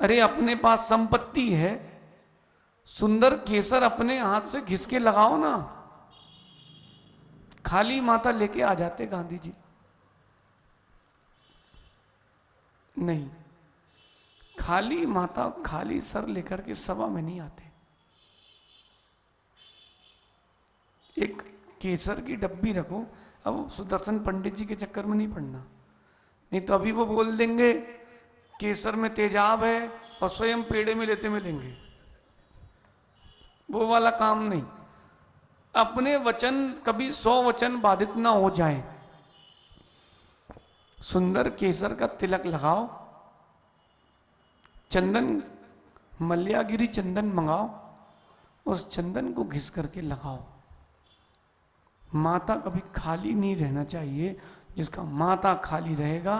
अरे अपने पास संपत्ति है, सुंदर केसर अपने हाथ से घिस के लगाओ ना। खाली माता लेके आ जाते गांधी जी? नहीं, खाली माता खाली सर लेकर के सभा में नहीं आते। एक केसर की डब्बी रखो। अब सुदर्शन पंडित जी के चक्कर में नहीं पड़ना, नहीं तो अभी वो बोल देंगे केसर में तेजाब है और स्वयं पेड़े में लेते मिलेंगे। वो वाला काम नहीं। अपने वचन कभी 100 वचन बाधित ना हो जाए। सुंदर केसर का तिलक लगाओ, चंदन, मल्यागिरी चंदन मंगाओ, उस चंदन को घिस करके लगाओ। माता कभी खाली नहीं रहना चाहिए। जिसका माता खाली रहेगा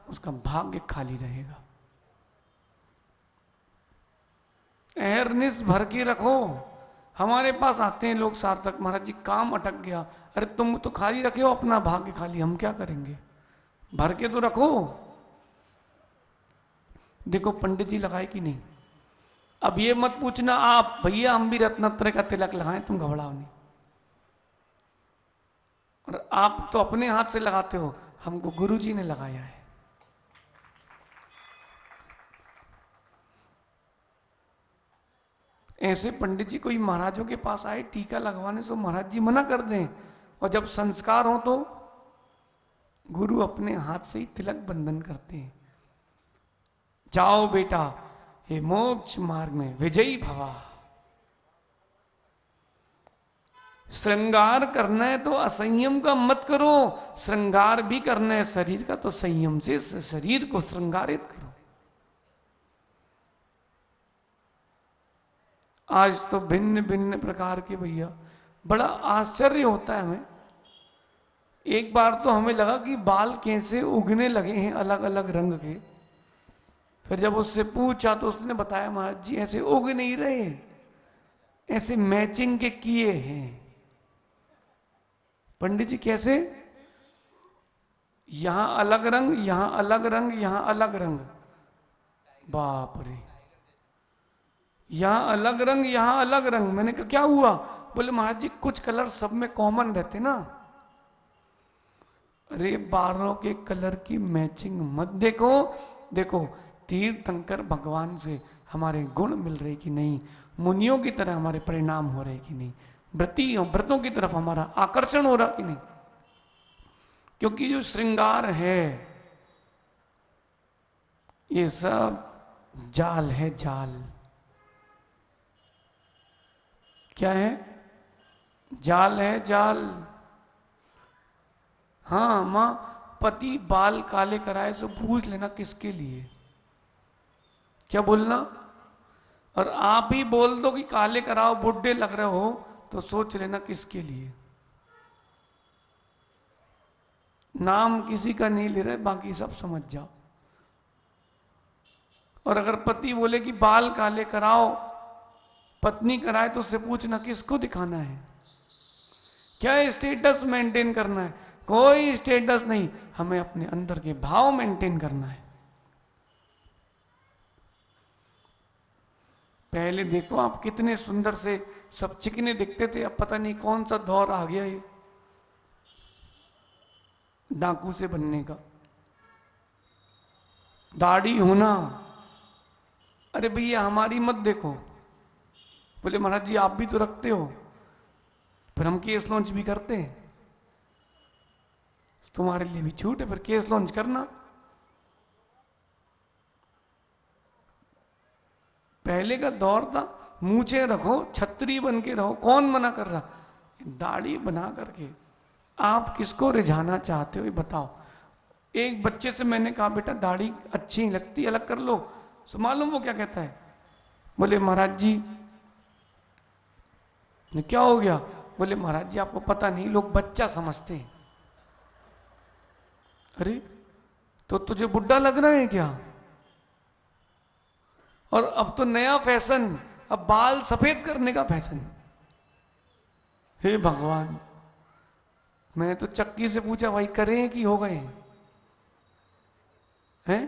उसका भाग्य खाली रहेगा। अहरनिश भर के रखो। हमारे पास आते हैं लोग सार्थक, महाराज जी काम अटक गया। अरे तुम तो खाली रखे हो अपना भाग्य खाली, हम क्या करेंगे? भर के तो रखो। देखो पंडित जी लगाए कि नहीं। अब ये मत पूछना आप भैया हम भी रत्नत्रय का तिलक लगाएं, तुम घबराओ नहीं। और आप तो अपने हाथ से लगाते हो, हमको गुरु जी ने लगाया है। ऐसे पंडित जी कोई महाराजों के पास आए टीका लगवाने से, महाराज जी मना कर दें। और जब संस्कार हो तो गुरु अपने हाथ से ही तिलक बंधन करते हैं। जाओ बेटा ये मोक्ष मार्ग में विजयी भवा। श्रृंगार करना है तो असंयम का मत करो। श्रृंगार भी करना है शरीर का तो संयम से शरीर को श्रृंगारित करो। आज तो भिन्न भिन्न प्रकार के भैया, बड़ा आश्चर्य होता है हमें। एक बार तो हमें लगा कि बाल कैसे उगने लगे हैं अलग अलग रंग के। फिर जब उससे पूछा तो उसने बताया महाराज जी ऐसे उग नहीं रहे, ऐसे मैचिंग के किए हैं। पंडित जी कैसे? यहां अलग रंग, यहां अलग रंग, यहां अलग रंग। बाप रे, यहां अलग रंग, यहां अलग रंग। मैंने कहा क्या हुआ? बोले महाराज जी कुछ कलर सब में कॉमन रहते ना। अरे बालों के कलर की मैचिंग मत देखो। देखो तीर्थंकर भगवान से हमारे गुण मिल रहे कि नहीं, मुनियों की तरह हमारे परिणाम हो रहे कि नहीं, व्रतों की तरफ हमारा आकर्षण हो रहा कि नहीं। क्योंकि जो श्रृंगार है ये सब जाल है, जाल। क्या है? जाल है, जाल। हाँ मां, पति बाल काले कराए सो पूछ लेना किसके लिए। क्या बोलना? और आप ही बोल दो कि काले कराओ बुढ़े लग रहे हो तो सोच लेना किसके लिए। नाम किसी का नहीं ले रहे, बाकी सब समझ जाओ। और अगर पति बोले कि बाल काले कराओ, पत्नी कराए तो उससे पूछना किसको दिखाना है, क्या स्टेटस मेंटेन करना है। कोई स्टेटस नहीं, हमें अपने अंदर के भाव मेंटेन करना है। पहले देखो आप कितने सुंदर से सब चिकने दिखते थे, अब पता नहीं कौन सा दौर आ गया ये डाकू से बनने का। दाढ़ी होना, अरे भैया हमारी मत देखो। बोले महाराज जी आप भी तो रखते हो, फिर हम केस लॉन्च भी करते हैं, तुम्हारे लिए भी छूट है, फिर केस लॉन्च करना। पहले का दौर था मूछें रखो, छतरी बन के रहो, कौन मना कर रहा। दाढ़ी बना करके आप किसको रिझाना चाहते हो ये बताओ। एक बच्चे से मैंने कहा बेटा दाढ़ी अच्छी नहीं लगती, अलग कर लो। सो मालूम वो क्या कहता है? बोले महाराज जी क्या हो गया? बोले महाराज जी आपको पता नहीं, लोग बच्चा समझते हैं। अरे तो तुझे बुढ़ा लग रहा है क्या? और अब तो नया फैशन, अब बाल सफेद करने का फैशन। हे भगवान, मैंने तो चक्की से पूछा भाई करें कि हो गए हैं?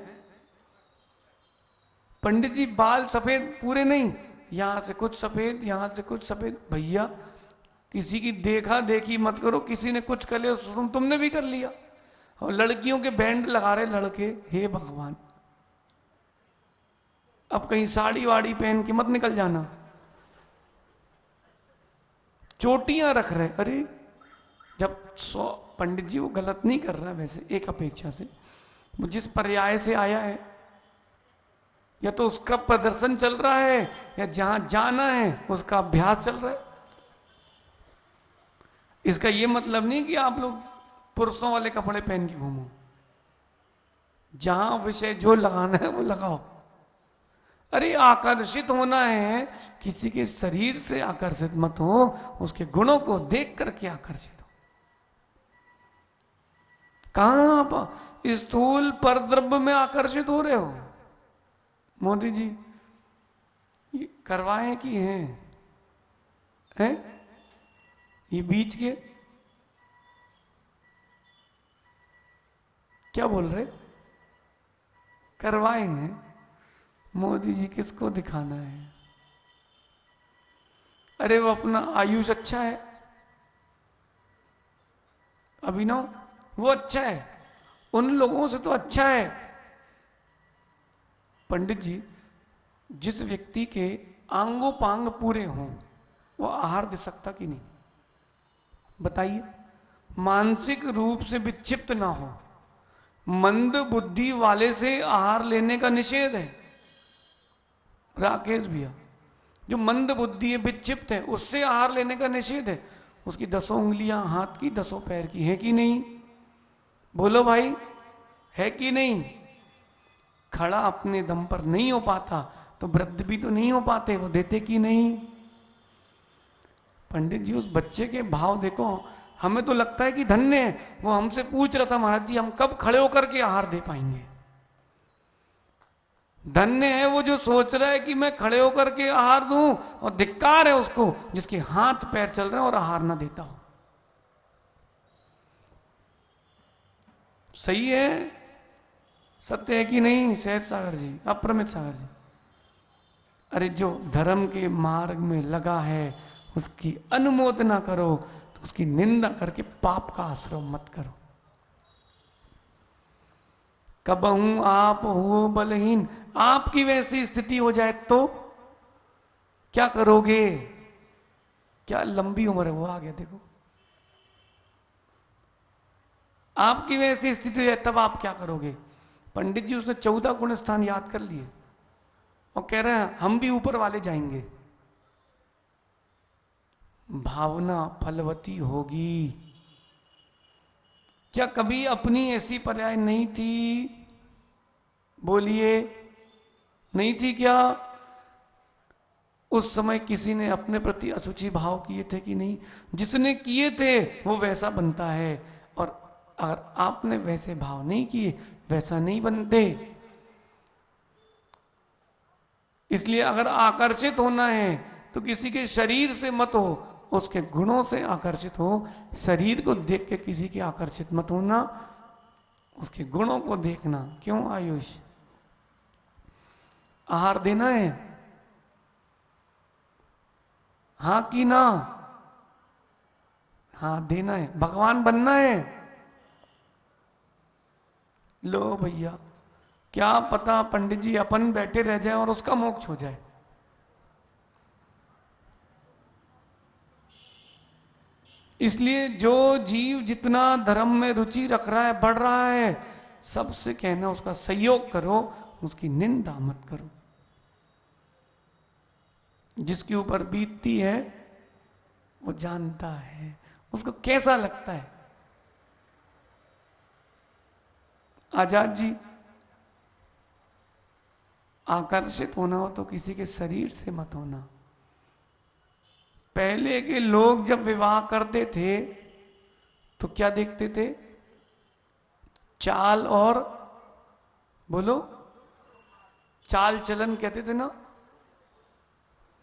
पंडित जी बाल सफेद पूरे नहीं, यहां से कुछ सफेद, यहां से कुछ सफेद। भैया किसी की देखा देखी मत करो, किसी ने कुछ कर लिया तुमने भी कर लिया। और लड़कियों के बैंड लगा रहे लड़के, हे भगवान। अब कहीं साड़ी वाड़ी पहन के मत निकल जाना। चोटियां रख रहे, अरे जब पंडित जी वो गलत नहीं कर रहा वैसे, एक अपेक्षा से वो जिस पर्याय से आया है, या तो उसका प्रदर्शन चल रहा है, या जहां जाना है उसका अभ्यास चल रहा है। इसका ये मतलब नहीं कि आप लोग पुरुषों वाले कपड़े पहन के घूमो। जहां विषय जो लगाना है वो लगाओ। अरे आकर्षित होना है, किसी के शरीर से आकर्षित मत हो, उसके गुणों को देख करके आकर्षित हो। कहां आप स्थूल परद्रव्य में आकर्षित हो रहे हो? मोदी जी ये करवाएं कि हैं ये बीच के क्या बोल रहे? करवाए हैं। मोदी जी किसको दिखाना है? अरे वो अपना आयुष अच्छा है, अभिनव वो अच्छा है, उन लोगों से तो अच्छा है। पंडित जी जिस व्यक्ति के आंगों पांग पूरे हों वो आहार दे सकता कि नहीं? बताइए। मानसिक रूप से विक्षिप्त ना हो, मंद बुद्धि वाले से आहार लेने का निषेध है। राकेश भैया, जो मंद बुद्धि है, विक्षिप्त है, उससे आहार लेने का निषेध है। उसकी 10 उंगलियां हाथ की 10 पैर की है कि नहीं? बोलो भाई, है कि नहीं? खड़ा अपने दम पर नहीं हो पाता तो वृद्ध भी तो नहीं हो पाते, वो देते कि नहीं? पंडित जी उस बच्चे के भाव देखो। हमें तो लगता है कि धन्य है। वो हमसे पूछ रहा था, महाराज जी हम कब खड़े होकर के आहार दे पाएंगे? धन्य है वो जो सोच रहा है कि मैं खड़े होकर के आहार दूं, और धिक्कार है उसको जिसके हाथ पैर चल रहे हैं और आहार ना देता हो। सही है, सत्य है कि नहीं? सहज सागर जी, अप्रमित सागर जी। अरे जो धर्म के मार्ग में लगा है उसकी अनुमोदना करो, तो उसकी निंदा करके पाप का आश्रय मत करो। कबहू आप हो बलहीन, आपकी वैसी स्थिति हो जाए तो क्या करोगे? क्या लंबी उम्र है, वो आ गया देखो। आपकी वैसी स्थिति है तब आप क्या करोगे? पंडित जी उसने 14 गुण स्थान याद कर लिए और कह रहे हैं हम भी ऊपर वाले जाएंगे। भावना फलवती होगी। क्या कभी अपनी ऐसी पर्याय नहीं थी? बोलिए, नहीं थी क्या? उस समय किसी ने अपने प्रति असुचि भाव किए थे कि नहीं? जिसने किए थे वो वैसा बनता है, और अगर आपने वैसे भाव नहीं किए वैसा नहीं बनते। इसलिए अगर आकर्षित होना है तो किसी के शरीर से मत हो, उसके गुणों से आकर्षित हो। शरीर को देख के किसी के आकर्षित मत होना, उसके गुणों को देखना। क्यों आयुष? आहार देना है, हाँ कि ना? हाँ देना है। भगवान बनना है। लो भैया, क्या पता पंडित जी अपन बैठे रह जाए और उसका मोक्ष हो जाए। इसलिए जो जीव जितना धर्म में रुचि रख रहा है, बढ़ रहा है, सबसे कहना उसका सहयोग करो, उसकी निंदा मत करो। जिसके ऊपर बीतती है वो जानता है उसको कैसा लगता है। आजाद जी, आकर्षित होना हो तो किसी के शरीर से मत होना। पहले के लोग जब विवाह करते थे तो क्या देखते थे? चाल और, बोलो, चाल चलन कहते थे ना?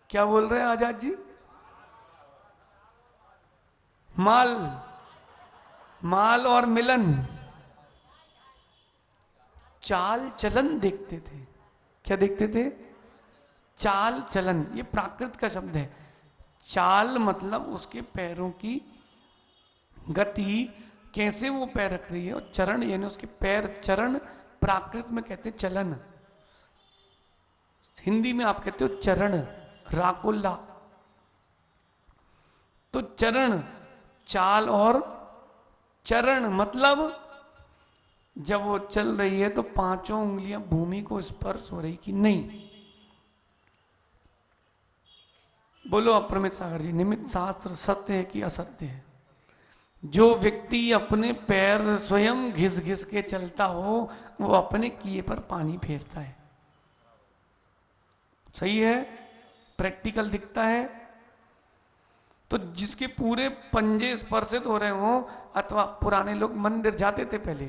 क्या बोल रहे हैं आजाद जी? माल, माल और मिलन, चाल चलन देखते थे। क्या देखते थे? चाल चलन, ये प्राकृत का शब्द है। चाल मतलब उसके पैरों की गति, कैसे वो पैर रख रही है, और चरण यानी उसके पैर, चरण प्राकृत में कहते हैं चलन, हिंदी में आप कहते हो चरण, राकुल्ला। तो चरण, चाल और चरण मतलब जब वो चल रही है तो पांचों उंगलियां भूमि को स्पर्श हो रही कि नहीं। बोलो अप्रमित सागर जी, निमित्त शास्त्र सत्य है कि असत्य है? जो व्यक्ति अपने पैर स्वयं घिस घिस के चलता हो वो अपने किए पर पानी फेरता है। सही है, प्रैक्टिकल दिखता है। तो जिसके पूरे पंजे स्पर्शित हो रहे हो, अथवा पुराने लोग मंदिर जाते थे पहले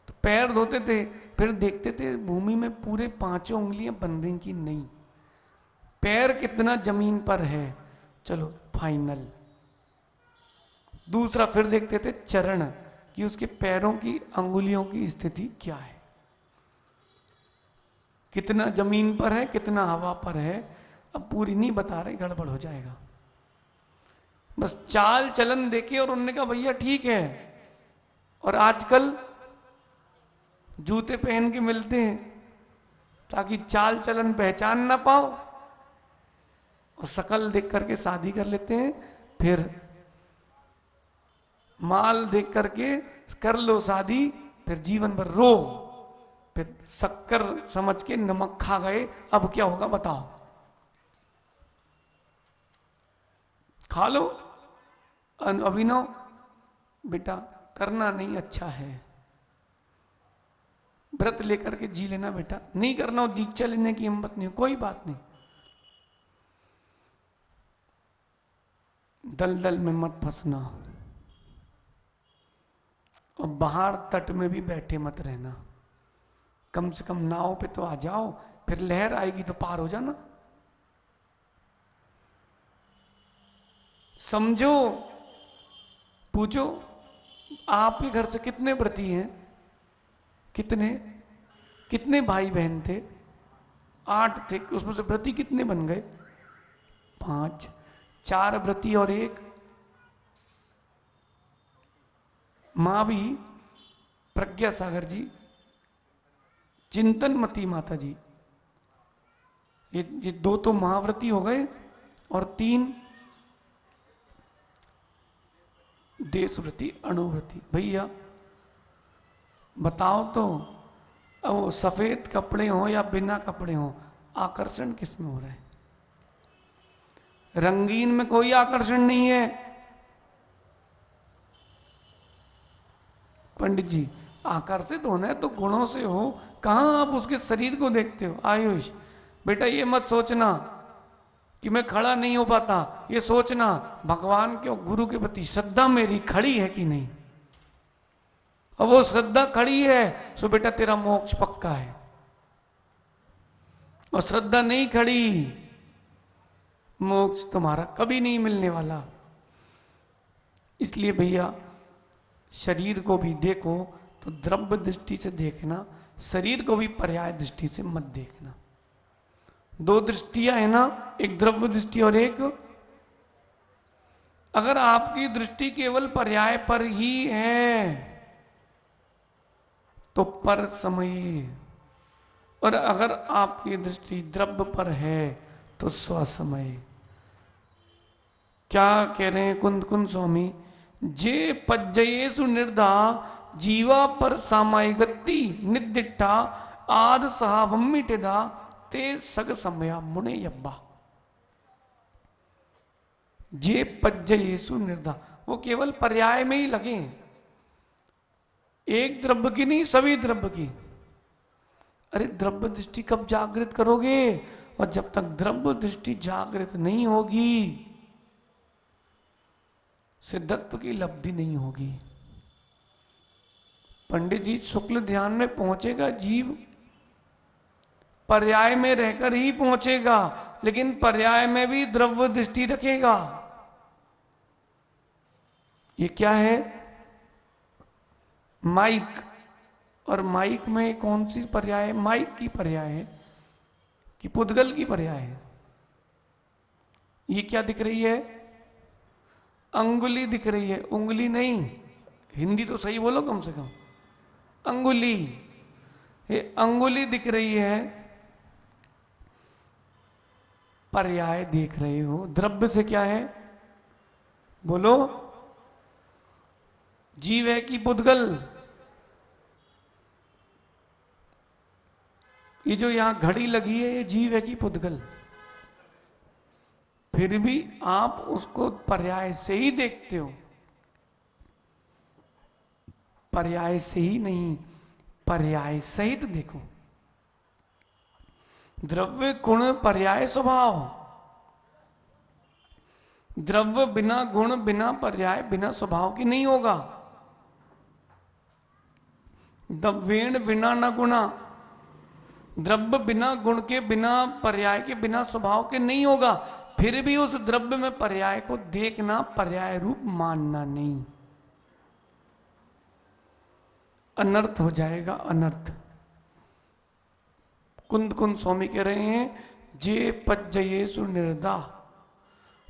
तो पैर धोते थे, फिर देखते थे भूमि में पूरे पांचों उंगलियां बन रही कि नहीं, पैर कितना जमीन पर है, चलो फाइनल। दूसरा फिर देखते थे चरण, कि उसके पैरों की अंगुलियों की स्थिति क्या है, कितना जमीन पर है, कितना हवा पर है। अब पूरी नहीं बता रहे, गड़बड़ हो जाएगा। बस चाल चलन देखे और उन्होंने कहा भैया ठीक है। और आजकल जूते पहन के मिलते हैं ताकि चाल चलन पहचान ना पाओ, और शकल देख करके शादी कर लेते हैं, फिर माल देख करके कर लो शादी, फिर जीवन भर रो, फिर शक्कर समझ के नमक खा गए, अब क्या होगा बताओ? खा लो। अभिनव बेटा करना नहीं अच्छा है, व्रत लेकर के जी लेना बेटा, नहीं करना हो दीक्षा लेने की हिम्मत नहीं हो, कोई बात नहीं, दलदल में मत फंसना, और बाहर तट में भी बैठे मत रहना, कम से कम नाव पे तो आ जाओ, फिर लहर आएगी तो पार हो जाना। समझो, पूछो आपके घर से कितने व्रती हैं? कितने कितने भाई बहन थे? 8 थे, उसमें से व्रती कितने बन गए? 5। 4 व्रती और 1 मां भी, प्रज्ञा सागर जी, चिंतनमती माता जी, ये 2 तो महाव्रती हो गए, और 3 देशव्रती अणुव्रती। भैया बताओ तो, अब वो सफेद कपड़े हो या बिना कपड़े हो, आकर्षण किस में हो रहा है? रंगीन में कोई आकर्षण नहीं है पंडित जी, आकर्षित होना है तो गुणों से हो। कहां आप उसके शरीर को देखते हो? आयुष बेटा ये मत सोचना कि मैं खड़ा नहीं हो पाता, ये सोचना भगवान के और गुरु के प्रति श्रद्धा मेरी खड़ी है कि नहीं। अब वो श्रद्धा खड़ी है सो बेटा तेरा मोक्ष पक्का है, और श्रद्धा नहीं खड़ी, मोक्ष तुम्हारा कभी नहीं मिलने वाला। इसलिए भैया शरीर को भी देखो तो द्रव्य दृष्टि से देखना, शरीर को भी पर्याय दृष्टि से मत देखना। 2 दृष्टियां है ना, एक द्रव्य दृष्टि और एक, अगर आपकी दृष्टि केवल पर्याय पर ही है तो पर समय, और अगर आपकी दृष्टि द्रव्य पर है तो स्वसमय। क्या कह रहे हैं कुंद कुंद स्वामी? जे पज्जयेषु निर्धा जीवा पर सामायिगति निदिष्टा आद सहावम्मिटेदा ते सग समया मुने यब्बा। जे पज्जयेषु निर्धा, वो केवल पर्याय में ही लगे, एक द्रव्य की नहीं, सभी द्रव्य की। अरे द्रव्य दृष्टि कब जागृत करोगे? और जब तक द्रव्य दृष्टि जागृत नहीं होगी सिद्धत्व की लब्धि नहीं होगी। पंडित जी शुक्ल ध्यान में पहुंचेगा जीव, पर्याय में रहकर ही पहुंचेगा, लेकिन पर्याय में भी द्रव्य दृष्टि रखेगा। ये क्या है? माइक, और माइक में कौन सी पर्याय है? माइक की पर्याय है कि पुद्गल की पर्याय है। ये क्या दिख रही है? अंगुली दिख रही है, उंगली नहीं। हिंदी तो सही बोलो कम से कम। अंगुली, ये अंगुली दिख रही है, पर्याय देख रहे हो। द्रव्य से क्या है बोलो? जीव है कि पुद्गल? ये जो यहां घड़ी लगी है, ये जीव है कि पुद्गल? फिर भी आप उसको पर्याय से ही देखते हो। पर्याय से ही नहीं, पर्याय सहित देखो। द्रव्य गुण पर्याय स्वभाव। द्रव्य बिना गुण, बिना पर्याय, बिना स्वभाव की नहीं होगा। द्रव्येण बिना न गुणा। द्रव्य बिना गुण के, बिना पर्याय के, बिना स्वभाव के नहीं होगा। फिर भी उस द्रव्य में पर्याय को देखना, पर्याय रूप मानना नहीं। अनर्थ हो जाएगा, अनर्थ। कुंद कुंद स्वामी कह रहे हैं, जे पज्जयेषु निर्दा,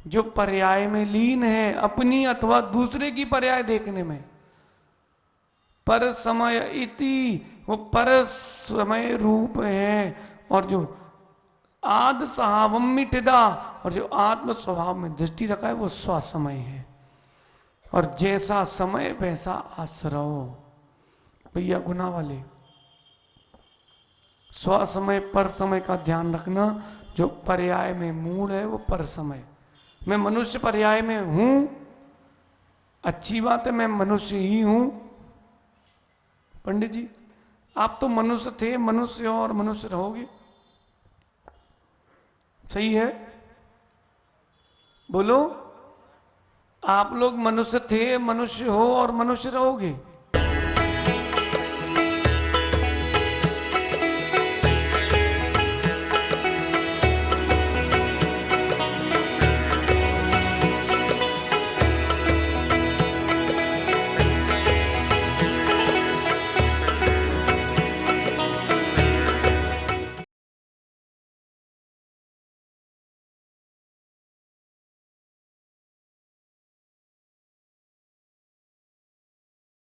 जो पर्याय में लीन है, अपनी अथवा दूसरे की पर्याय देखने में। पर समय इति, वो पर समय रूप है। और जो आद सहावम मिटिदा, और जो आत्म स्वभाव में दृष्टि रखा है, वो स्वसमय है। और जैसा समय वैसा आश्रव। भैया गुना वाले, स्वसमय पर समय का ध्यान रखना। जो पर्याय में मूल है वो पर समय। मैं मनुष्य पर्याय में हूं, अच्छी बात है, मैं मनुष्य ही हूं। पंडित जी, आप तो मनुष्य थे, मनुष्य हो और मनुष्य रहोगे। सही है? बोलो, आप लोग मनुष्य थे, मनुष्य हो और मनुष्य रहोगे।